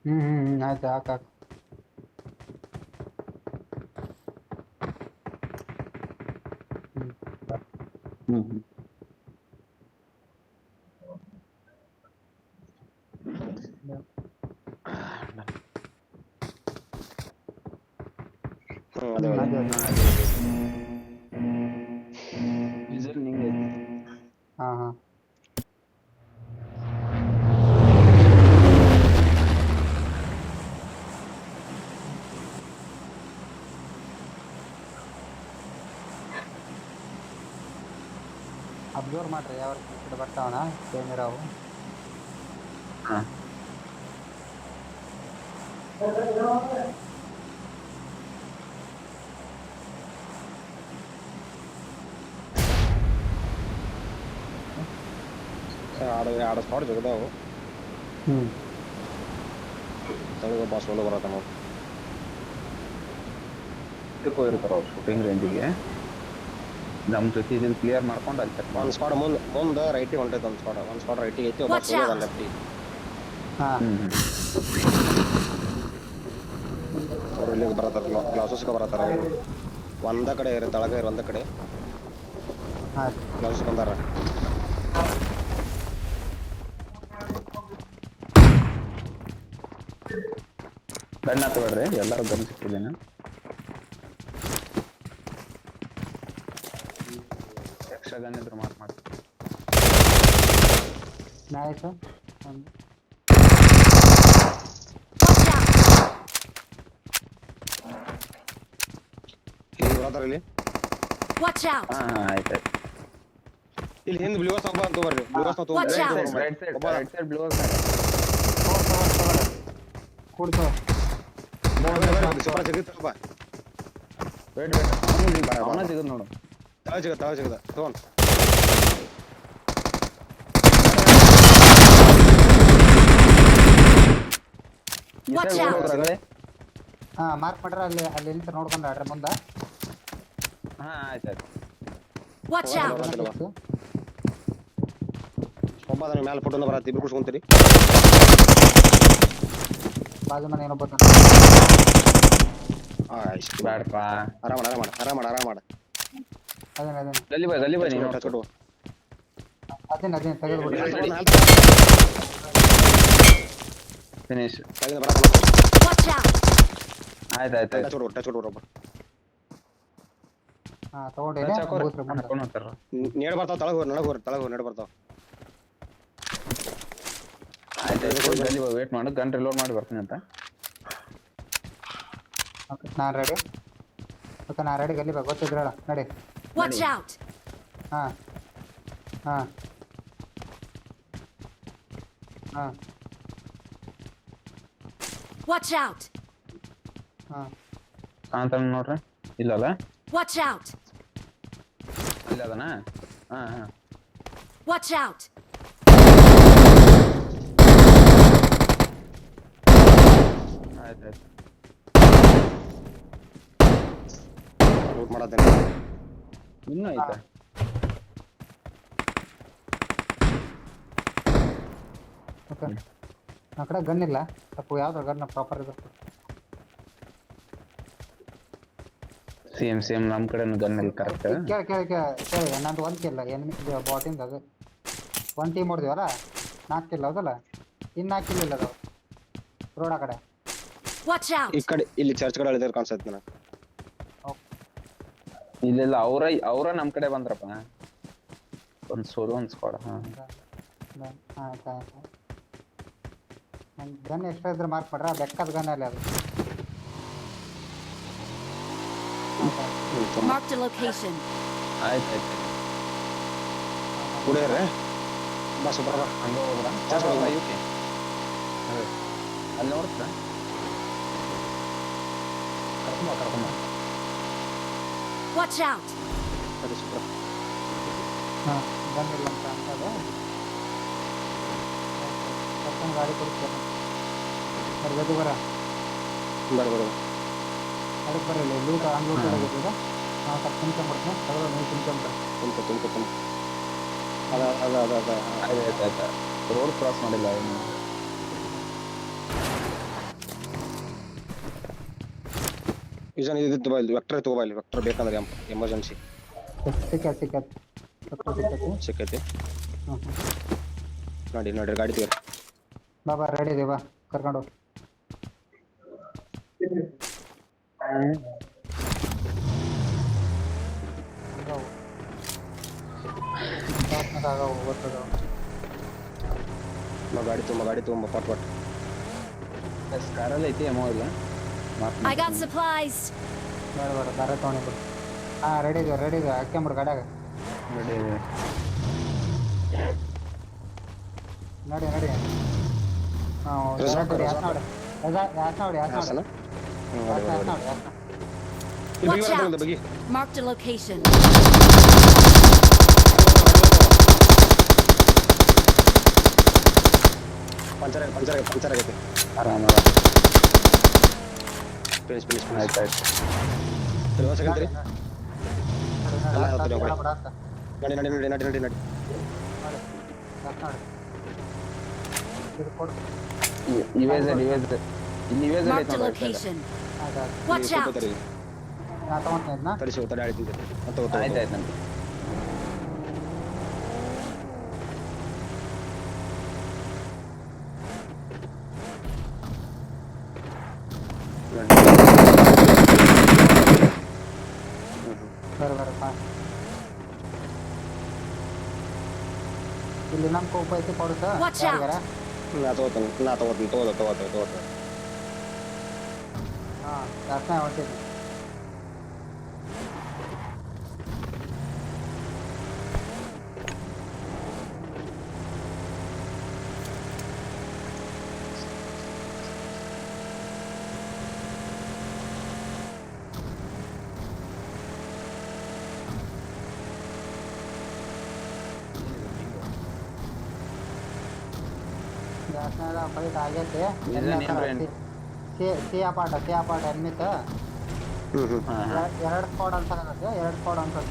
ಆಯ್ತು ಹಾಕ ಹ್ಮ್ ಅದೇ ಅದೇ ಅದೇ ವಿಜುವಲ್ ನಿಂಗೆ ಐತಿ. ಹಾ ಅಬ್ಸರ್ವ್ ಮಾಡ್ರಿ ಯಾವ ಈ ಕಡೆ ಬರ್ತಾವನ ಸೇಮ್ ಇರಾವು. ಹಾ ಎರಡು ಸ್ಪಾಟ್ ಜಗದಾವು ಹ್ಮ್ ತಳಗ ಬಾಸ್ ಒಳಗೆ ಬರತ್ತ ನಾವು ಇದಕ್ಕೆ ಹೋಗಿರ್ತಾರ ಅವ್ರು ಶೂಟಿಂಗ್ ರೇಂಜಿಗೆ. ನಮ್ಮ ಜೊತೆ ಇದನ್ನ ಕ್ಲಿಯರ್ ಮಾಡ್ಕೊಂಡು ಅಲ್ಲಿ ಚೆಕ್ ಒಂದು ಸ್ಪಾಟ್ ಮುಂದೆ ರೈಟಿಗೆ ಹೊಂಟೈತೆ ಒಂದು ಸ್ಪಾಟ್ ರೈಟಿಗೆ ಐತಿ ಒಬ್ಬ Watch ಸೋಲೋದ out. ಲೆಫ್ಟಿಗೆ ಹಾ ಅವ್ರು ಇಲ್ಲಿಗೆ ಬರತ್ತಾರ ಗ್ಲಾಸಸ್ಗೆ ಬರತ್ತಾರ ಅವರು ಒಂದ ಕಡೆ ಇರ ತಳಗ ಇರ ಒಂದ ಕಡೆ ಆಯ್ತು ಗ್ಲಾಸಸ್ ಬಂದಾರ ಗನ್ ಹಾಕಬೇಡ್ರಿ, ಎಲ್ಲರೂ ಗನ್ ಸಿಕ್ಕಿದ್ದೇನೆ. ಎಕ್ಸ್ಟ್ರಾ ಗನ್ ಇದ್ರೆ ಮಾರ್ಕ್ ಮಾಡಿ. ನೈಸ್ ಒಂದು Watch out. ಇಲ್ಲಿ ಬರತ್ತಾರ ಇಲ್ಲಿ Watch out. ಹಾ ಆಯ್ತಾಯ್ತು. ಇಲ್ಲಿ ಹಿಂದೆ ಬ್ಲೂಸ್ ಒಬ್ಬ ಅಂತ ಬರ್ರಿ blues Watch out. Right side blue ಕೂಡ್ಸೋ ಜಗಿತ್ತಪ್ಪ ವೇಟ್ ಅವನ ಸಿಗದ್ ನೋಡು. ತಳ ಜಗದ ತಗೊಂಡ್ Watch out. ಹಾ ಮಾರ್ಕ್ ಮಾಡ್ರ ಅಲ್ಲಿ ಅಲ್ಲಿ ನಿಂತ ನೋಡ್ಕೊಂಡು ಆಡ್ರಿ ಮುಂದೆ. ಹಾ ಆಯ್ತಾಯ್ತು. Watch out. ಒಬ್ಬ ಅದನ್ನ ಮೇಲೆ ಫೋಟೋನ ಬರತ್ತೆ ಇಬ್ರು ಕುಡ್ಸ್ಕೊಂತೀರಿ ಬಾಜು ಮನೆ ಏನೊಬ್ಬ ಇಷ್ಟು ಬ್ಯಾಡಪ್ಪ. ಆರಾಮ ಅದೇನ ಗಲ್ಲಿ ಬೈ ನೀನು. ಟಚ್ ಕೊಡು ಅದೇನ ತೆಗೆದ್ಬಿಡಿ. ಫಿನಿಶ್. Watch out. ಆಯ್ತಾಯ್ತು. ಟಚ್ ಕೊಡು ಒಬ್ಬ ಹಾ ತಗೊಂಡೇನೆ ಹೋಗ್ರಿ ಮುಂದೆ. ಹಾಕೊಂಡು ಹೋಗ್ತಾರ. ನೇಡ್ ಬರ್ತಾವ ತಳಗ ಹೋಗಿ ನೇಡ್ ಬರ್ತಾವ ಆಯ್ತಾಯ್ತು. ಗಲ್ಲಿ ಬೈ ವೇಟ್ ಮಾಡು, ಗನ್ ರಿಲೋಡ್ ಮಾಡಿ ಬರ್ತೀನಿ ಅಂತ. ಓಕೆ ನಾನು ರೆಡಿ. ಓಕೆ ನಾನು ರೆಡಿ ಗಲ್ಲಿ ಗೊತ್ತಿದ್ರಲ್ಲ ನಡಿ. Watch out. ಹಾ ಹಾ ಹಾ Watch out. ಹಾ ಕಾಂತಾನ ನೋಡ್ರಿ. ಇಲ್ಲಲ್ಲ Watch out. ಇಲ್ಲ ಅದನ. ಹಾ Watch out. ಆಯ್ತಾಯ್ತು. ಲೂಟ್ ಮಾಡತ್ತೇನೆ ಇನ್ನೂ ಐತೆ. ಓಕೆ ಆ ಕಡೆ ಗನ್ ಇಲ್ಲ ಸ್ವಲ್ಪ ಯಾವ್ದು ಗನ್ ಪ್ರಾಪರ್ ಇದೆ. ಸೇಮ್ ನಮ್ಮ ಕಡೆನು ಗನ್ ಇಲ್ಲ ಕರೆಕ್ಟ್. ಕೇಳಿ ನಂದು ಒಂದು ಕಿಲ್ಲ ಎನಿಮಿ ಬಾಟಿಂದ ಅದು ಒಂದು ಟೀಮ್ ಹೊಡೆದಿವಲ್ಲ 4 ಕಿಲ್ಲ ಹೌದಲ್ಲ ಇನ್ನು 4 ಕಿಲ್ಲ ಇಲ್ಲ ಅದು ರೋಡ್ ಆ ಕಡೆ. Watch out. ಈ ಕಡೆ ಇಲ್ಲಿ ಚರ್ಚ್ ಕಡೆ ಅಳಿದಾರ ಕಾಣಿಸ್ತೈತೆ ನನಗೆ ಇಲ್ಲ ಅವ್ರ ನಮ್ಮ ಕಡೆ ಬಂದ್ರಪ್ಪ. ಒಂದು ಸೋಲು ಒಂದು ಸ್ಕ್ವಾಡ್. ಆಯ್ತು ನಂಗೆ ಗನ್ ಎಕ್ಸ್ಟ್ರಾ ಇದ್ರೆ ಮಾರ್ಕ್ ಮಾಡ್ರೆ ಬೆಕ್ಕದ ಗನ್ ಅಲ್ಲಿ ಅದು. Marked a location. ಆಯ್ತಾಯ್ತು. ಕುಡಿಯರ್ರೆ ಬಾ ಸೂಪರ್ ಬಾ ಹಂಗೆ ಹೋಗ್ಬಿಡ. ಜಾಸ್ತಿ ಹೋಗ್ಬಿಡ. ಯುಕೆ ಅಲ್ಲಿ ನೋಡ್ತಾ ಕರ್ಕೊಂಬ. Watch out. ಸರಿ ಸೂಪರ್ ಹಾಂ ಗನ್ ಇಲ್ಲ ಅಂತ ಅಂತದೆ ಕರ್ಕೊಂಡು ಗಾಡಿ ಕೊಡಿಸ್ಬೇಕು. ಗದಿ ಬರ ಬರ ಅದಕ್ಕೆ ಬರ್ರಿ ಇಲ್ಲಿ ಲೂಟ್ ಅನ್ಲೂಟ್ ಆಗಿರ್ತದೆ. ನಾವು ಸ್ವಲ್ಪ ತುಂಬ್ಕೊಂಡ್ಬಿಡ್ತೀನಿ ತಗೊಳ್ಳೋ ನೀವು ತುಂಬ್ಕೊಂಡ್ರೆ ತುಂಬ ಅದ ಆಯ್ತಾಯ್ತು. ರೋಡ್ ಕ್ರಾಸ್ ಮಾಡಿಲ್ಲ ಏನು. ವಿಷನ್ ಇದ್ದು ಇಲ್ಲಿ ವೆಕ್ಟರ್ ತಗೋಬಾ ಇಲ್ಲಿ ವೆಕ್ಟರ್ ಬೇಕಂದ್ರೆ ಎಮರ್ಜೆನ್ಸಿ ಸಿಕ್ಕತ್ ಸಿಕ್ಕೈತಿ ಹ್ಞೂ ನೋಡಿ ಗಾಡಿ ತಗೋರಿ ಬಾ ರೆಡಿ ಇದೆ ಬಾ ಕರ್ಕೊಂಡು ಹೋಗಿ ಗಾಡಿ ತಗೊಂಬ ಪಟ್ ಕಾರಲ್ಲಿ ಐತಿ ಅಮೋ ಇಲ್ಲ I got supplies. ಬೇಡ ಬೇರೆ ತೊಗೊಂಡು ಹಾಂ ರೆಡಿ ಇದೆ ಹಾಕ್ಕೊಂಬಿಡು ಗಾಡ್ಯಾಗ ನಡಿ ಹಾಂ ನೋಡಿ Hassan Watch out. ಬಗಿ Marked a location. Puncture ಆಗೈತೆ ಆರಾಮ ಫಿನಿಶ್ ಆಯ್ತು ಸೆಕೆಂಡ್ ರೀ ನೋಡಿ ನಡಿ ಇದು ಕೊಡು ಇವೇಜರ್ ಇಲ್ಲಿ ಇವೇಜರ್ Marked ಐತೆ a ನೋಡಿ location. ಆಯ್ತು Watch out. ನಾ ತೊಗೊಂತೀನಿ ಇದನ್ನ ತರಿಸಿ ಒತ್ತಡ ಆಯ್ತು ಆಯ್ತು ನಂಗೆ ಬೇರೆ ಇಲ್ಲಿ ನಮ್ಮ ಕೋಪ ಐತಿ ಕೊಡುತ್ತಾ Watch out. ನಾ ತಗೋತೀನಿ ಹಾಂ ಜಾಸ್ತಿ ಹೊಂಟಿದ್ವಿ ಜಾಸ್ತಿ ಫೈಟ್ ಆಗೈತೆ ಸಿ ಅಪಾರ್ಟ್ ಎನ್ಮಿತ್ ಎರಡು ಸ್ಕ್ವಾಡ್ ಅನ್ಸತ್ತೆ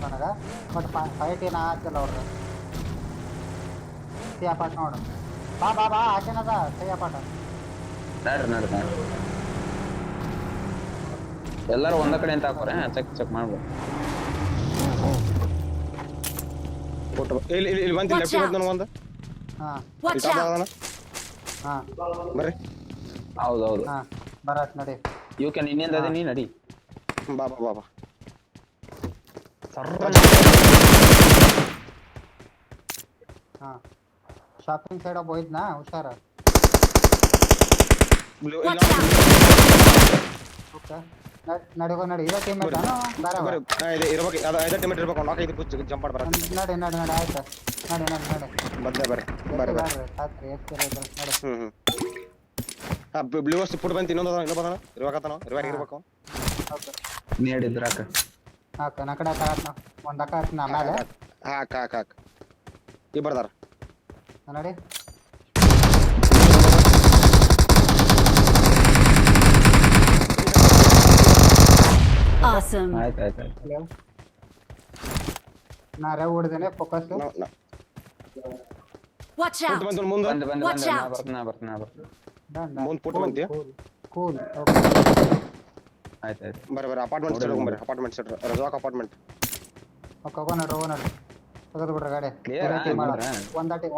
ನನಗೆ ಬಟ್ ಫೈಟ್ ಏನು ಆಗ್ತಿಲ್ಲ ಅವ್ರದ್ದು ಸಿ ಅಪಾರ್ಟ್ ನೋಡು ಬಾ ಆಚೆನದ ಸಿ ಅಪಾರ್ಟ್ ನಡ್ರಿ ಎಲ್ಲರೂ ಒಂದ ಕಡೆ ಅಂತ ಹಾಕೋರೆ ಚೆಕ್ ಮಾಡ್ಬೋದು ಇಲ್ಲಿ ಬಂದು Watch ಲೆಫ್ಟ್ out. ನನಗೆ ಒಂದು ಹಾಂ Watch out. ಹಾಂ ಬರ್ರಿ ಹೌದು ಹಾಂ ಬರತ್ ನಡಿ ಯು ಕ್ಯಾನ್ ಇನ್ನೇಂದ ಅದೇ ನೀ ನಡಿ ಬಾ ಹಾಂ ಶಾಪಿಂಗ್ ಸೈಡ್ ಹೋಯ್ದ್ನಾ ಹುಷಾರ Watch out. ಓಕೆ ನಡಿ ಇದೇ ಟೀಮ್ ಮೇಟಾನು ಬೇರೆ ಇರ್ಬೇಕು ಐದು ಟೈಮೆಟ್ ಇರ್ಬೇಕು ನಾಲ್ಕೈದು ಪುಚ್ಚ ಜಂಪ್ ಮಾಡಿ ಬರತ್ತೆ ನಡಿ ಆಯ್ತು ನಡಿ ಬರ್ರಿ ಸಾತ್ರಿ ಎಷ್ಟು ನಡಿ ಬ್ಲೂ ವಸ್ತು ಫುಡ್ ಬಂತು ಇನ್ನೊಂದು ಇರ್ಬೇಕು ಓಕೆ ನೀ ಹೇಳಿದ್ರಾಕ ಹಾಕ ನಾ ಕಡೆ ಹಾಕತ್ನ ಒಂದು ಅಕ್ಕ ಹಾಕ್ತೀನಿ ಆಮೇಲೆ ಹಾಕ್ ಈ ಬರ್ದಾರ ನಡಿ Awesome. ಆಯ್ತು ನಾ ರೇ ಹೊಡಿದೇನೆ ಫೋಕಸ್ Watch out. ಮುಂದೆ ಬಂದು Watch ನಾ out. ಬರ್ತೀನಿ ಮುಂದೆ ಫುಟ್ ಬಂತೀಯ ಕೂಲ್ ಆಯ್ತು ಬರ್ರಿ ಅಪಾರ್ಟ್ಮೆಂಟ್ ಸೈಡ್ ಹೋಗ್ಬರ್ರಿ apartment side Razak apartment okay ಹೋಗೋಣ ತೆಗೆದು ಬಿಡ್ರಿ ಗಾಡಿ Clear ಆ? ಒಂದ ಟೀಮ್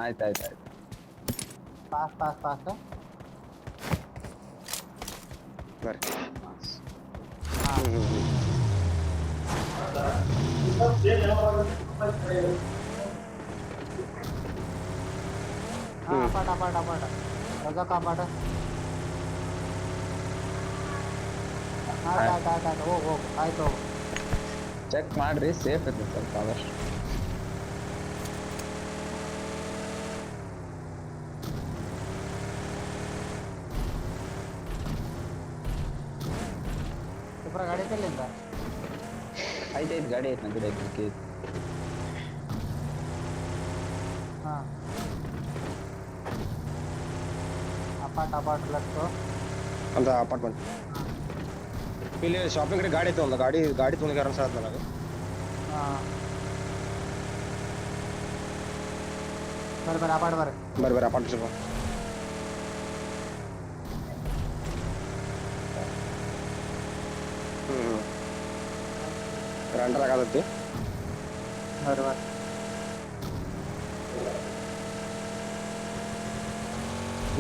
ಆಯ್ತು ಪಾಸ್ ಬರ್ರಿ ಅಪಾರ್ಟ್ ರಜಾಕ್ ಅಪಾರ್ಟ್ ಆಯ್ತು ಹೋಗು ಆಯ್ತು ಚೆಕ್ ಮಾಡ್ರಿ ಸೇಫ್ ಇರ್ತದೆ ಸ್ವಲ್ಪ ಆದಷ್ಟು ಗಾಡಿ ಕಲ್ಲಿಂದ ಆಯ್ತು ಗಾಡಿ ಐತೆ ನನ್ನ ಕಡೆ ಐತೆ ಹಾಂ ಅಪಾರ್ಟ್ ಲೆಫ್ಟು ಅಂತ ಅಪಾರ್ಟ್ಮೆಂಟ್ ಇಲ್ಲಿ ಶಾಪಿಂಗ್ ಕಡೆ ಗಾಡಿ ಐತೆ ಒಂದು ಗಾಡಿ ತೊಗೊಂಡು ಅನ್ಸತ್ ನನಗೆ ಹಾಂ ಬರ್ರಿ ಅಪಾರ್ಟ್ ಬರ್ರಿ ಅಪಾರ್ಟ್ಮೆಂಟ್ ಅಂಡರ್ ಆಗತೈತಿ ಬರ್ರಿ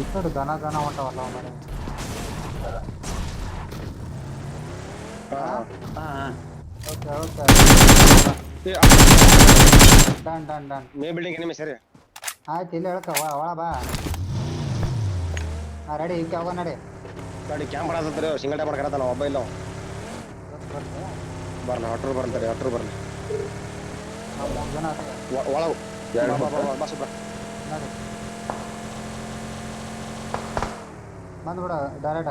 ಈ ಕಡೆ ದನ ಹೊಂಟವಲ್ಲ ಮನೆ. Okay okay done May building ಏನೇ ಸರಿ ಆಯ್ತು ಇಲ್ಲಿ ಹೇಳ್ಕ ಒಳ ಬಾ. ರೆಡಿ ಈಗ ಹೋಗ ನಡಿ. ಗಾಡಿ ಕ್ಯಾಂಪ್ ಮಾಡತ್ತಂತಾರೆ ಸಿಂಗಲ್ ಟೈಮ್ ಮಾಡ್ಕತ್ತಾನ ಒಬ್ಬ ಇಲ್ಲ ಬರ್ಲ ಹೊಟ್ರು ಬರ್ತಾರೆ ಹೊಟ್ರು ಬರ್ಲಿ 3 ಜನ ಒಳಗೆ ಬಾ ಸುಬ್ರ ನಡಿ ಬಂದ್ಬಿಡ ಡೈರೆಕ್ಟ್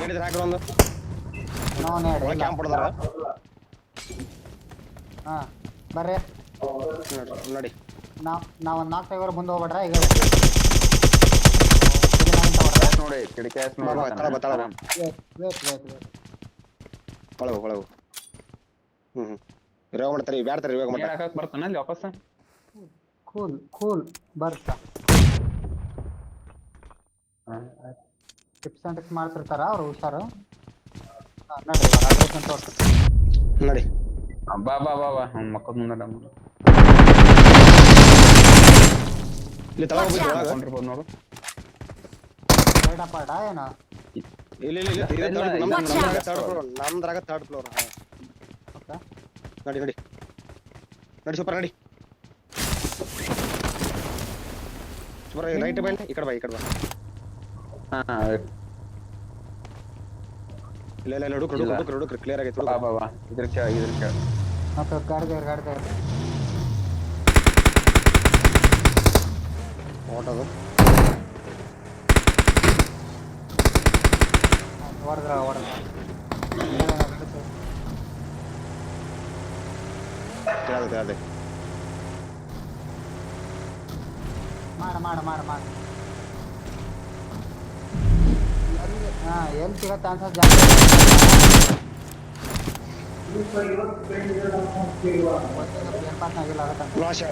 ಹೇಳಿದ್ರೆ ಹಾಕಿರೋ ಒಂದು ನಾವು ಕ್ಯಾಂಪ್ ಹೊಡೆದಾರ ಹಾಂ ಬರ್ರಿ ನೋಡಿ ನಾವು ಒಂದು 4 ಟೈಗರ್ ಮುಂದೆ ಹೋಗ್ಬಿಟ್ರ ಈಗ ನೋಡಿ ಕಿಟಕಿ ಒಳಗು ರಿವಾಗ ಮಾಡ್ತಾರೆ ಬ್ಯಾಡ್ತಾರೆ ರಿವಾಗ ಮಾಡ್ತಾರೆ ಬರ್ತಾನ ಅಲ್ಲಿ ವಾಪಸ್ ಕೂಲ್ ಬರ್ತಾ ಟಿಪ್ಸ್ ಆ್ಯಂಡ್ ಟ್ರಿಕ್ಸ್ ಮಾಡ್ತಿರ್ತಾರ ಅವ್ರು ಹುಷಾರು. ನೋಡಿ ಬಾ ಬಾ ಬಾ ಬಾ ಮಕ್ಕಳ ಮುಂದೆ ಇಲ್ಲಿ ತಳ ಕೊಂಡಿರ್ಬೋದು ನೋಡು. ಪಾಠ ಏನೋ ಇಲ್ಲ ನಮ್ದ್ರಾಗ ಥರ್ಡ್ ಫ್ಲೋರ್ ನಡಿ ನಡಿ ನಡಿ ಸೂಪರ್ ನಡಿ ಸೂಪರ್ ರೈಟ್ ಬೈ ಈ ಕಡೆ ಬಾ ಇಲ್ಲ ಹುಡುಕ್ರಿ ಕ್ಲಿಯರ್ ಆಗೈತೆ ಬಾ ಬಾ ಬಾ ಇದ್ರ ಕೇಳ ಮತ್ತೆ ಗಾಡಿ ಓಟೋದು ಹೊಡೆದ್ರ ಅದೇ ಮಾಡ ಎಲ್ಲಿ ಸಿಗೋ ಚಾನ್ಸಸ್ ಜಾಸ್ತಿ.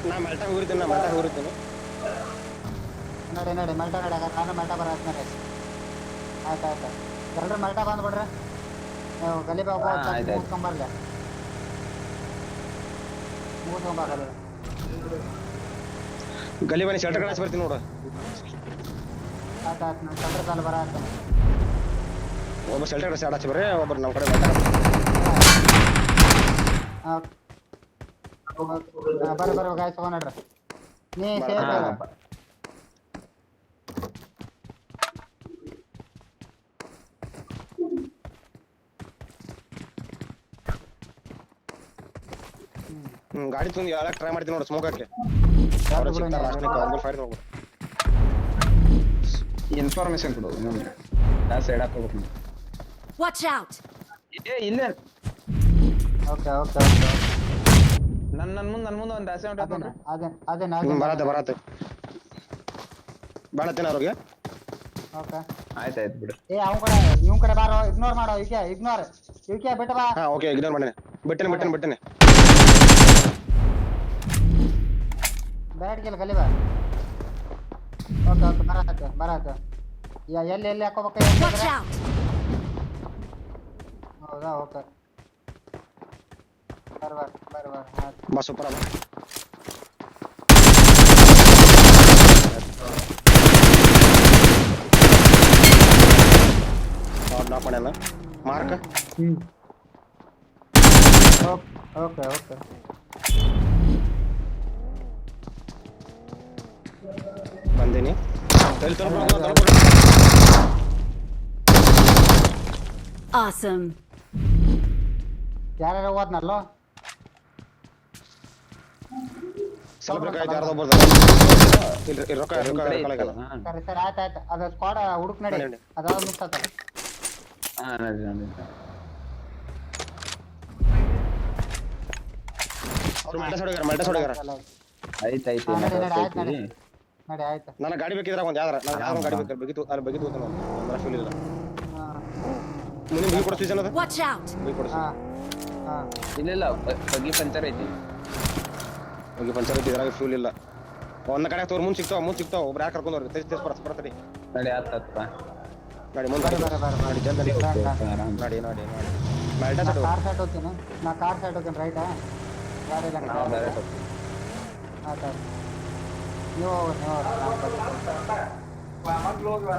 ನಾ ಮೆಲ್ಟ ಹೋಗಿರ್ತೀನಿ ನಡಿ ಮೆಲ್ಟ ನಡಿ ನಾನು ಮೆಲ್ಟ ಬರತ್ ನಡಿ. ಆಯ್ತು ಎಲ್ಲರೂ ಮೆಲ್ಟ ಬಂದ್ಬಿಡ್ರಿ ನೀವು ಗಲೀಬೆ ಮುಗಿಸ್ಕೊಂಬರ್ಲಿ ಗಲಿ ಬನ್ನಿ ಶೆಲ್ಟರ್ ಕಡೆ ಬರ್ತೀನಿ ನೋಡು ಆಯ್ತು ನಾನು ಶೆಲ್ಟರ್ ಕಾಲು ಬರತ್ತೆ. ಒಬ್ಬ ಶೆಲ್ಟರ್ ಕಡೆ ಹಚ್ಚಿ ಬರ್ರಿ ಒಬ್ಬರು ನಮ್ಮ ಕಡೆ ಬರ್ರಿ ಗಾಯ ತಗೊಂಡ್ರಿ ನೀ ಸೇಫ್ ಗಾಡಿ ತುಂಬ ಹೇಳಕ್ ಟ್ರೈ ಮಾಡ್ತೀನಿ ನೋಡು ಸ್ಮೋಕ್ ಹಾಕಿ ಫೈರ್ ನೋಡ್ಬೋದು ಇನ್ಫಾರ್ಮೇಶನ್ ಕೊಡು ಇನ್ನೊಂದು ನಾ ಸೈಡ್ ಹಾಕೋಬೇಕು Watch out! ಇಲ್ಲೇ ಓಕೆ ನನ್ನ ಮುಂದೆ ಒಂದು ದಾಸೆ ಹೊಂಟೈತೆ ಬರತ್ತೆ ಬಾಳತ್ತೇನ ಅವ್ರಿಗೆ ಓಕೆ ಆಯ್ತು ಬಿಡು. ಇವ್ ಕಡೆ ಬಾರೋ ಇಗ್ನೋರ್ ಮಾಡೋ ಇಗ್ನೋರ್ ಬಿಟ್ಟು ಬಾ. ಹಾ ಓಕೆ ಇಗ್ನೋರ್ ಮಾಡೇನೆ ಬಿಟ್ಟೇನೆ ಬ್ಯಾಟ್ ಗೆಲ್ ಗಲಿ ಬಾ. ಓಕೆ ಬರತ್ತೆ ಎಲ್ಲಿ ಹಾಕೋಬೇಕು Watch out! ಹೌದಾ ಓಕೆ ಬರ್ಬಾರ್ ಬಾ ಸೂಪರ್ ನಾಕ್ ಮಾಡ್ಯಾನ ಮಾರ್ಕ್ ಓಕೆ ಬಂದೀನಿ Awesome. ಯಾರು ಹೋದ್ನಲ್ಲೋ ಸ್ವಲ್ಪ ರೊಕ್ಕ ಐತೆ ಯಾರ್ದೋ ರೊಕ್ಕ ಸರಿ ಆಯ್ತು ಅದು ಸ್ಕ್ವಾಡ್ ಹುಡುಕ್ ನಡಿ ಅದಾವ ಮಿಸ್ ಆತ. ಅವ್ರು ಮಲ್ಟ ಸೋಡಿಗಾರ ಆಯ್ತು ನಡಿ ಆಯ್ತು. ನನ್ನ ಗಾಡಿ ಬೇಕಿದ್ರೆ ಒಂದು ಯಾವ್ದಾರ ಗಾಡಿ ಬೇಕಾದ್ರೆ ಬಗಿತು ಫ್ಯೂಲ್ ಇಲ್ಲ ಮುಂದೆ ಬಗಿ ಕೊಡಿಸ್ತೀವಿ ಅನ್ನೋದು Watch out! ಬಗಿ ಕೊಡಿಸ್ತೀವಿ ಇಲ್ಲ ಬಗ್ಗಿ ಪಂಚರ್ ಐತಿ ಬಗಿ ಪಂಚರ್ ಐತಿ ಇದ್ರಾಗ ಫ್ಯೂಲ್ ಇಲ್ಲ ಒಂದ ಕಡೆ ತೋರ್ ಮುಂದೆ ಸಿಗ್ತಾವ ಒಬ್ರು ಯಾರು ಕರ್ಕೊಂಡು ಹೋಗ್ರಿ ತೆಸ್ ಬರ್ತಾರೆ ನಡಿ ಹತ್ತ ಗಾಡಿ ಮುಂದೆ ಬರ್ರಿ ಗಾಡಿ ಜಲ್ದಿ ನಡಿ ಮ್ಯಾಲ್ಟಾ ನಾ ಸೈಡ್ ಕಾರ್ ಸೈಡ್ ಹೋಗ್ತೀನಿ ರೈಟಾ ಯಾರು ಇಲ್ಲ ನಾವು ಡೈರೆಕ್ಟ್ ಆಯ್ತು ನೀವು ಹೋಗ್ರಿ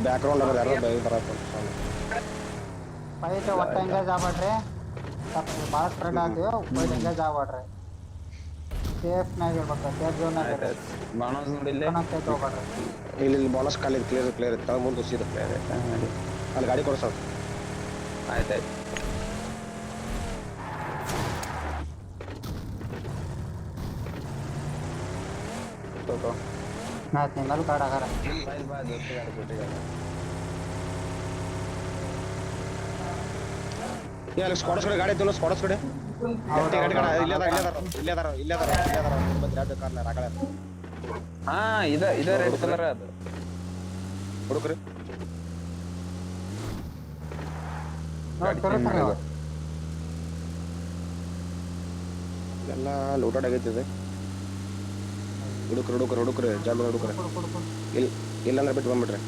ಬ್ಯಾಕ್ ಗ್ರೌಂಡ್ ಅವ್ರು ಯಾರೋ ಬರತ್ತೆ ಫೈಟ್ ಒಟ್ಟು ಎಂಗೇಜ್ ಆಗ್ಬೇಡ್ರಿ ಭಾಳ ಸ್ಪ್ರೆಡ್ ಆಗ್ತೀವಿ ಫೈಟ್ ಎಂಗೇಜ್ ಆಗ್ಬೇಡ್ರಿ ಸೇಫ್ನಾಗ ಇರ್ಬೇಕು ಸೇಫ್ ಝೋನ್ನಾಗ ಇರ್ರಿ ಬಾಣಸ್ ನೋಡಿಲ್ಲ ಕೈಟ್ ಹೋಗ್ಬೇಡ್ರಿ ಇಲ್ಲಿ ಬೋನಸ್ ಖಾಲಿ ಕ್ಲಿಯರ್ ಇತ್ತು ಮುಂದೆ ಸೀದಾ ಅಲ್ಲಿ ಗಾಡಿ ಕೊಡ್ಸೋದು ಆಯ್ತಾಯ್ತು ಆಯ್ತು ನಿಮ್ಮಲ್ಲಿ ಕಾರ್ಡ್ ಆಗಾರ ಅಲ್ಲಿ ಸ್ಕ್ವಾಡ್ಸ್ ಕಡೆ ಗಾಡಿ ಇತ್ತು ಸ್ಕ್ವಾಡ್ಸ್ ಕಡೆ ಇಲ್ಲೇ ಅದಾರ ಹಾ ಇದ ರೆಡ್ ಕಲರ್ ಅದು ಹುಡುಕ್ರಿ ಎಲ್ಲ ಲೂಟಾಡ್ ಆಗೈತಿದೆ ಹುಡುಕ್ರಿ ಜಾಲ ಹುಡುಕ್ರಿ ಇಲ್ಲಂದ್ರೆ ಬಿಟ್ಟು ಬಂದ್ಬಿಟ್ರಿ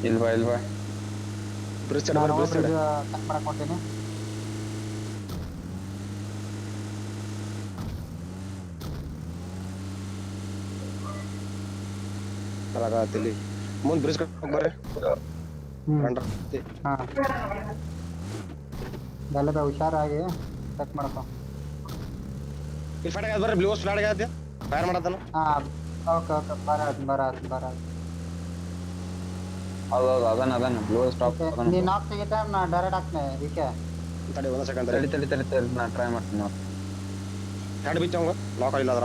ಇಲ್ವಾ ಬ್ರಿಡ್ಜ್ ಕಟ್ ಮಾಡಕ್ ಕೊಡ್ತೀನಿ ಆಗತ್ತಿಲ್ಲಿ ಮುಂದೆ ಬ್ರಿಡ್ಜ್ ಬರ್ರಿ ಹಾ ಗಲ್ಲದ ಹುಷಾರಾಗಿ ಚೆಕ್ ಮಾಡ್ಕೊ ಇಲ್ಲಿ ಫೈಟ್ ಆಗ್ಯದ ಬರ್ರಿ ಬ್ಲೂ ಫ್ಲಾಟ್ ಆಗ್ಯದ ಫೈರ್ ಮಾಡತ್ತಾನ ಹಾ ಓಕೆ ಬರ ಹೌದೌದು ಅದನ್ನ ಬ್ಲೂ ಸ್ಟಾಪ್ ನೀ ನಾಕ್ ತೆಗಿತ ನಾ ಡೈರೆಕ್ಟ್ ಹಾಕ್ತೀನಿ ವಿಕೆ ತಡಿ ಒಂದ್ ಸೆಕೆಂಡ್ ತಡಿ ನಾ ಟ್ರೈ ಮಾಡ್ತೀನಿ ಎರಡು ಬಿಚ್ಚ ಅವಂಗ ನಾಕ್ ಆಗಿಲ್ಲ ಅದ್ರ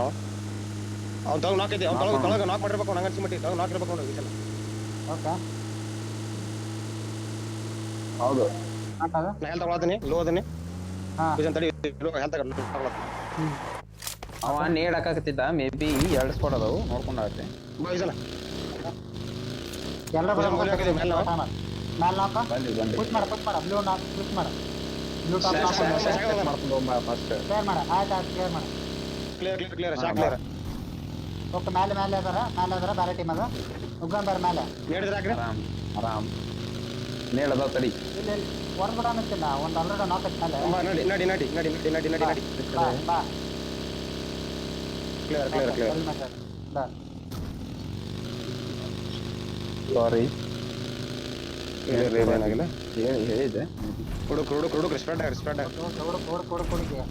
ಅವ್ನು ತಗೊಂಡು ನಾಕ್ ಐತಿ ಅವ್ನು ತೊಳಗ ನಾಕ್ ಮಾಡಿರ್ಬೇಕು ನಂಗೆ ಅನ್ಸಿಮಟ್ಟಿ ತಗೊಂಡು ನಾಕ್ ಇರ್ಬೇಕು ಅವ್ನು ವಿಷಯ ಓಕೆ ಹೌದು ಹಾಕದ ನಾ ಹೆಲ್ ತಗೊಳತೀನಿ ಲೋ ಅದೀನಿ ಹಾ ತಡಿ ಹೆಲ್ ತಗೊಳತೀನಿ ಅವ ನೇಡ್ ಹಾಕಕತ್ತಿದ್ದ ಮೇ ಬಿ 2 ಸ್ಪಾಟ್ ಅದಾವು ನೋಡ್ಕೊಂಡಾಗ್ತಿ ಬೈಸನ ಎಲ್ಲ ಮೇಲೆ ನಾಕ ಬಂದಿ ಪುಷ್ ಮಾಡ ಬ್ಲೂ ನಾಕ್ ಪುಷ್ ಮಾಡ ಬ್ಲೂ ಟಾಪ್ ಮಾಡ್ಕೊಂಡು ಫಸ್ಟ್ ಕ್ಲಿಯರ್ ಮಾಡ ಆಯ್ತು ಕ್ಲಿಯರ್ ಮಾಡ ಕ್ಲಿಯರ್ ಶಾಕ್ ಕ್ಲಿಯರ್ ಓಕೆ ಮೇಲೆ ಅದಾರ ಬೇರೆ ಟೀಮ್ ಅದ ಉಗ್ಗಂಬರ್ ಮೇಲೆ ಹೇಳಿದ್ರೆ ಹಾಕ್ರಿ ಆರಾಮ್ ನೇಡ್ ಅದಾವ ತಡಿ ಇಲ್ಲಿ ಹೊರಗಡೆ ಅನ್ನಿಸ್ತಿಲ್ಲ ಒಂದು ಆಲ್ರೆಡಿ ನಾಕ್ ಮೇಲೆ ನಡಿ ಬಾ ಕ್ಲಿಯರ್ ಬಾ ಸಾರಿ ಏನಾಗಿಲ್ಲ ಹೇಳಿದೆ ಹುಡುಕ್ರಿ ಸ್ಪ್ರೆಡ್ ಕೊಡುಗೆ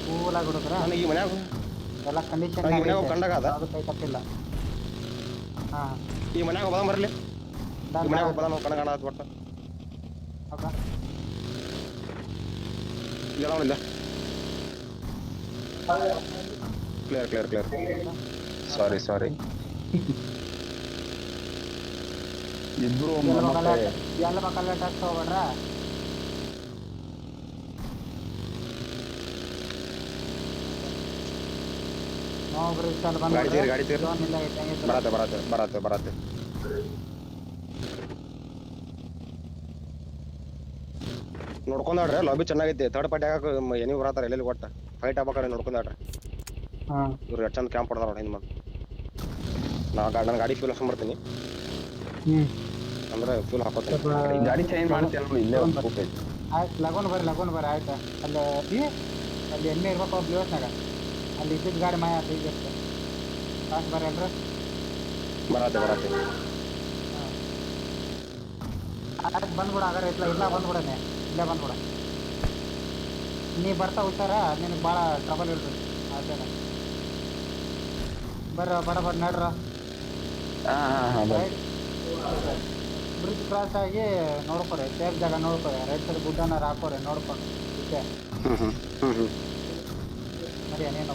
ಕೂಲಾಗಿ ಹುಡುಗ್ರ ನನಗೆ ಈ ಮನ್ಯಾಗ ಎಲ್ಲ ಕಂಡೀಷನ್ ಈ ಮನ್ಯಾಗ ಕಂಡಾಗ ಅದ ಅದು ಕೈ ತಪ್ಪಿಲ್ಲ ಹಾ ಈ ಮನ್ಯಾಗ ಬದಂ ಬರಲಿ ಈ ಮನ್ಯಾಗ ಬದಂ ಕಣಗಾಣ ಆತ್ ಒಟ್ಟ ಓಕೆ ಇಲ್ಲ ಕ್ಲಿಯರ್ ಸಾರಿ ಇಬ್ರು ಎಲ್ಲ ಮಕ್ಕಳ ಟಚ್ ಹೋಗ್ಬೇಡ್ರ ನೋಡ್ರಿ ಚಲ್ ಗಾಡಿ ತೀರ್ ಬರತ್ತೆ ನೋಡ್ಕೊಂಡ್ರಿ ಲಾಬಿ ಚೆನ್ನಾಗೈತಿ ಥರ್ಡ್ ಪಾರ್ಟಿ ಆಗ ಏನಿ ಬರತ್ತಾರ ಎಲ್ಲೆಲ್ಲಿ ಒಟ್ಟ ಫೈಟ್ ಆಗ್ಬೇಕಾರೆ ನೋಡ್ಕೊಂಡ್ರಿ ಇವ್ರು ಎಷ್ಟು ಚಂದ ಕ್ಯಾಂಪ್ ಹೊಡೆದಾರ ನೋಡಿ ಹಿಂದ್ ನನ್ನ ಗಾಡಿ ಫ್ಯೂಲ್ ಹಾಕೊಂಡ್ಬರ್ತೀನಿ ಅಂದ್ರೆ ಫ್ಯೂಲ್ ಹಾಕೋತೀನಿ ಗಾಡಿ ಚೇಂಜ್ ಮಾಡ್ತೀವಿ ಇಲ್ಲೇ ಆಯ್ತು ಲಗೋನ್ ಬರ್ರಿ ಆಯ್ತು ಅಲ್ಲಿ ಎಣ್ಣೆ ಇರ್ಬೇಕು ಬ್ಲೂಸ್ನಾಗ ಅಲ್ಲಿ ಇದ್ದಿದ್ದು ಗಾಡಿ ಮಾಯ ಈಗ ಕಾಸು ಬರ್ರಿ ಅಲ್ರಿ ಬರತ್ತೆ ಆಯ್ತು ಬಂದ್ಬಿಡ ಹಾಗಾದ್ರೆ ಇಲ್ಲ ಬಂದ್ಬಿಡನೆ ಇಲ್ಲೇ ಬಂದ್ಬಿಡ ನೀ ಬರ್ತಾ ಹುಷಾರ ನಿನಗೆ ಭಾಳ ಟ್ರಬಲ್ ಇರ್ತದೆ ಅದೇನೆ ಬಡ ನಡ್ರ ಬ್ರಿಡ್ಜ್ ಕ್ರಾಸ್ ಆಗಿ ನೋಡ್ಕೊರಿ ಸೇಫ್ ಜಾಗ ನೋಡ್ಕೊರಿ ರೈಟ್ ಸೈಡ್ ಗುಡ್ಡನ ಹಾಕೋರಿ ನೋಡ್ಕೊಂಡು ಇಷ್ಟೇ ಸರಿ ನೀನು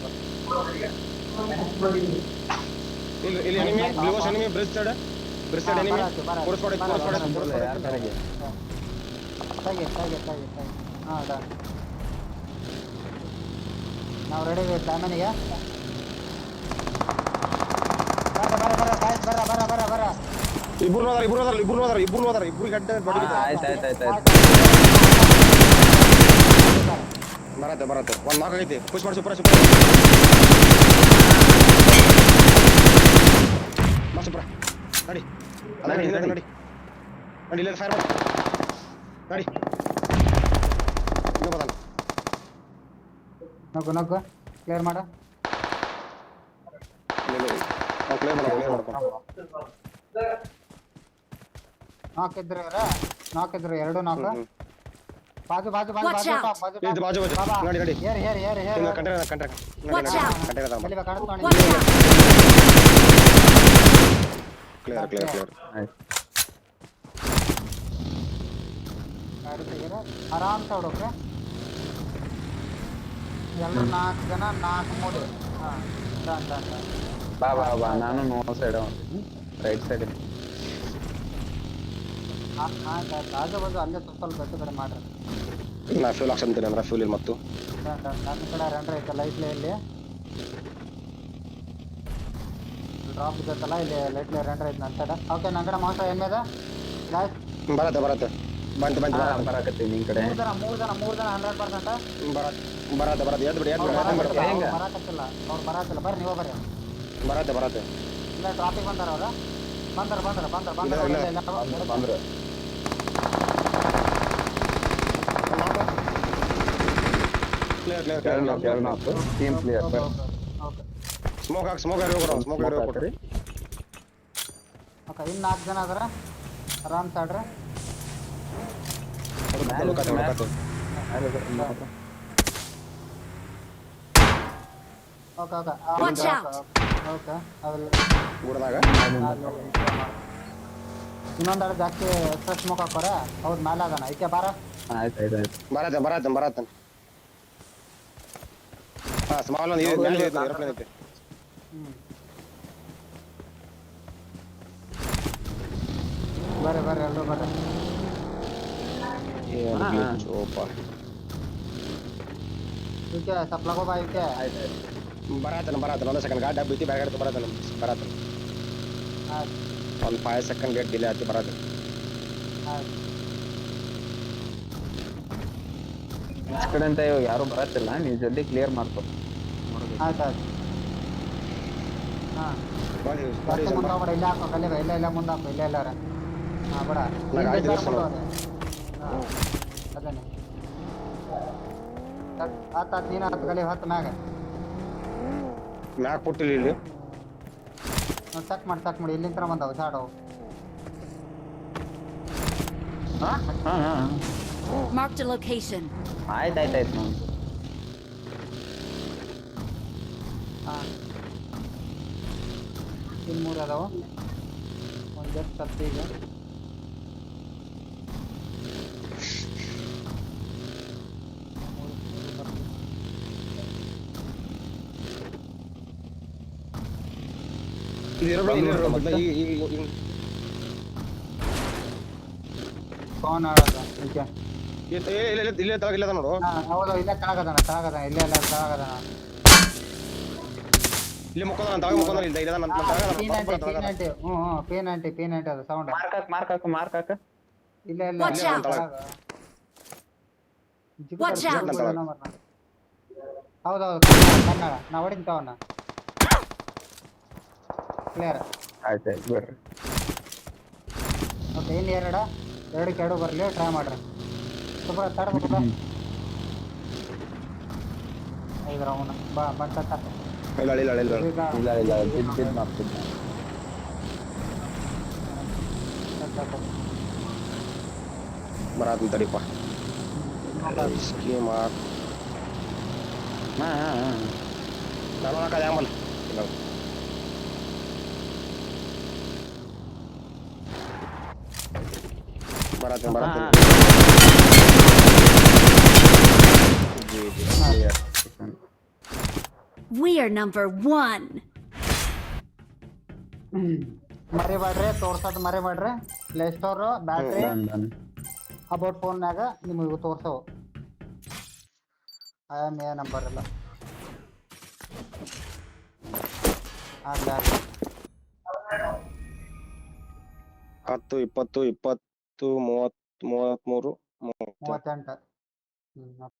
ಇಲ್ಲಿ enemy blues enemy bridge side enemy ಕೋರ್ಸ್ಪಾಡಿ ತೆಗಿ ಹಾಂ ನಾವು ರೆಡಿ ಇದೀವಿ ಟೈಮನಿಗೆ ಬರ ಇಬ್ರು ಹೋದಾರ ಇಬ್ರು ಗಡ್ಡೆ ಆಯ್ತು ಬರತ್ತೆ ಒಂದ್ ನಾಲ್ಕು ಆಗೈತಿ ಪುಷ್ ಮಾಡಿ ಸೂಪರ್ ಸುಬ್ರ ನಡಿ ನಡಿ, ನಡಿ ನಡಿ. ನಡಿ ನಡಿ ಇಲ್ಲ ಫೈರ್ ಮಾಡಿ ನಡಿ ಇನ್ನೂ ಬದಲ್ಲ ನಗು ಕ್ಲಿಯರ್ ಮಾಡ ಕ್ಲಿಯರ್ ಮಾಡ್ಕೊಂಡು ನಾಕ್ ಇದ್ರು ಎರಡು ನಾಕ್ ಬಾಜು Watch out. ಇದು ಬಾಜು ನಡಿ ನಡಿ air container Watch out. Container ಕಾಣಿಸ್ತಾನೆ Watch out! ಕ್ಲಿಯರ್ ಆಯ್ತು ಗಾಡಿ ತೆಗೀರ ಆರಾಮ್ ಹೊಡೋಕೆ ಎಲ್ಲರೂ 4 ಜನ 4 ಮೂಡಿ ಹಾಂ ಡನ್ ಬಾ ನಾನು ನೋ ಸೈಡ್ ರೈಟ್ ಸೈಡ್ ಆಯ್ತು ಆಜು ಬಾಜು ಅಲ್ಲೇ ಸ್ವಲ್ಪ ಬೆಟ್ಟು ಕಡೆ ಮಾಡ್ರಿ ನಾ ಫ್ಯೂಲ್ ಹಾಕ್ಸಂತೀನಿ ಅಂದ್ರೆ ಫ್ಯೂಲ್ ಇಲ್ಲ ಮತ್ತು ಡನ್ ನನ್ನ ಕಡೆ ರೆಂಡ್ರ್ ಐತೆ ಲೈಟ್ಲೇ ಇಲ್ಲಿ ಡ್ರಾಪ್ ಇದ್ದತ್ತಲ್ಲ ಇಲ್ಲಿ ಲೈಟ್ಲೇ ರೆಂಡ್ರ್ ಐತೆ ನನ್ನ ಸೈಡ್ ಓಕೆ ನನ್ನ ಕಡೆ ಮಾತ್ರ ಏನಿದೆ ಗಾಯ್ಸ್ ಬರತ್ತೆ ಬಂತು ಬರಾಕತ್ತೀನಿ ನಿನ್ ಕಡೆ ಮೂರು ಜನ 100% ಬರತ್ತೆ ಎದ್ದು ಬಿಡಿ ಹೆಂಗ? ಬರಾಕತ್ತಿಲ್ಲ ಅವ್ರು ಬರಾತಿಲ್ಲ ಬರ್ರಿ ನೀವು ಬರ್ರಿ ಬರತ್ತೆ ಇಲ್ಲ ಟ್ರಾಫಿಕ್ ಬಂದಾರ ಅವ್ರ ಬಂದ್ರ ಇಲ್ಲ. ಬಂದ್ರು clear team clear okay smoke ಕೊಟ್ರಿ ಓಕೆ ಇನ್ನು 4 ಜನ ಅದಾರ ಆರಾಮ್ ಸಾಡ್ರಿ ಓಕೆ Watch out. ಓಕೆ ಅವೆಲ್ಲ ಗುಡ್ದಾಗ ಇನ್ನೊಂದೆರಡು ಜಾಸ್ತಿ ಎಕ್ಸ್ಟ್ರಾ ಸ್ಮೋಕ್ ಹಾಕೋರ ಹೌದು ಮೇಲೆ ಅದಾನ ಐಕೆ ಬಾರ ಆಯ್ತು ಬರತ್ತೆ ಹಾ ಸ್ಮಾಲ್ ಒಂದು ಏರೋಪ್ಲೇನ್ ಐತೆ ಬರ್ರಿ ಎಲ್ಲರೂ ಬರ್ರಿ ಚೋಪ ಈಕೆ ಸ್ವಲ್ಪ ಲಗೋ ಬಾ ಈಕೆ ಬರತ್ತೆ ಒಂದು ಸೆಕೆಂಡ್ ಗಾಡಿ ಡಬ್ಬಿ ಐತಿ ಬೇರೆ ಗಾಡಿ ಬರತ್ತೆ ಆಯ್ತು ಒಂದು 5 ಸೆಕೆಂಡ್ ಲೇಟ್ ಡಿಲೇ ಆಯ್ತು ಬರತ್ತೆ ಆಯ್ತು ಈ ಕಡೆ ಅಂತ ಇವಾಗ ಯಾರು ಬರತ್ತಿಲ್ಲ ನೀವು ಜಲ್ದಿ ಕ್ಲಿಯರ್ ಮಾಡ್ಕೊ ಆಯ್ತು ಹಾಂ ಜಾಸ್ತಿ ಮುಂದೆ ಹೋಗ್ಬೇಡ ಇಲ್ಲೇ ಹಾಕೋ ಕಲೆ ಇಲ್ಲ ಮುಂದೆ ಹಾಕೋ ಇಲ್ಲೇ ಎಲ್ಲಾರ ಹಾಂ ಬೇಡ ಹಾಂ ಅದೇನೆ ಹತ್ತು ನೀನು ಹತ್ತು ಕಲೆ ಹತ್ತು ಮ್ಯಾಗ ಮ್ಯಾಕ್ ಕೊಟ್ಟಿಲ್ಲ ಇಲ್ಲಿ ಚೆಕ್ ಮಾಡಿ ಇಲ್ಲಿಂದ ಬಂದವು ಚಾಡವು Marked a location. ಆಯ್ತು ನೋಡಿ ಹಾಂ ಇನ್ನು 3 ಅದಾವು ಒಂದು ಜಸ್ಟ್ ಹತ್ತು ಈಗ ಫೋನ್ ಆಡೋದ ಓಕೆ ಇಲ್ಲೇ ತಳಗಿಲ್ಲ ನೋಡು ಹೌದು ಇಲ್ಲೇ ಕೆಳಗದಾನ ಇಲ್ಲೇ ಎಲ್ಲ ಕೆಳಗದಾನ ಇಲ್ಲಿ ಮುಕ್ಕೊಂಡ ಇಲ್ಲ P90 P90 ಅದು ಸೌಂಡ್ ಮಾರ್ಕ್ ಹಾಕ ಇಲ್ಲ Watch out. Watch out. ಹೌದೌದು ಕನ್ನಡ ನಾ ಹೊಡಿತೀನಿ ತವನ್ನ ಕ್ಲಿಯರ್ ಆಯ್ತು ಬಿಡ್ರಿ ಓಕೆ ಇನ್ನು ಎರಡು ಬರಲಿ ಟ್ರೈ ಮಾಡ್ರಿ ಸ್ವಲ್ಪ ತಡಬೇಕು ಐದ್ರ ಅವನು ಬಂಟ ಇಲ್ಲ ಇಲ್ಲ ಬಿದ್ದು ಮಾಡ್ತಿದ್ದೆ ಬರಾತ ತಡಿಪ ಸ್ಕೀಮ್ ನಾನು ಹಾಕದ ಆಮಲ್ ಇಲ್ಲ ಬರಾತ We are number 1. ಮರಿಬೇಡ್ರಿ ತೋರ್ಸೋದು ಮರಿಬೇಡ್ರಿ ಪ್ಲೇ ಸ್ಟೋರ್ ಬ್ಯಾಟ್ರಿ ಅಬೌಟ್ ಫೋನ್ನಾಗ ನಿಮಗೆ ತೋರ್ಸವು ಐಎಮ್ ಎ ನಂಬರ್ ಎಲ್ಲ ಆಗ್ಲಿ 10 20 20 30 33 38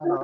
ಹಲೋ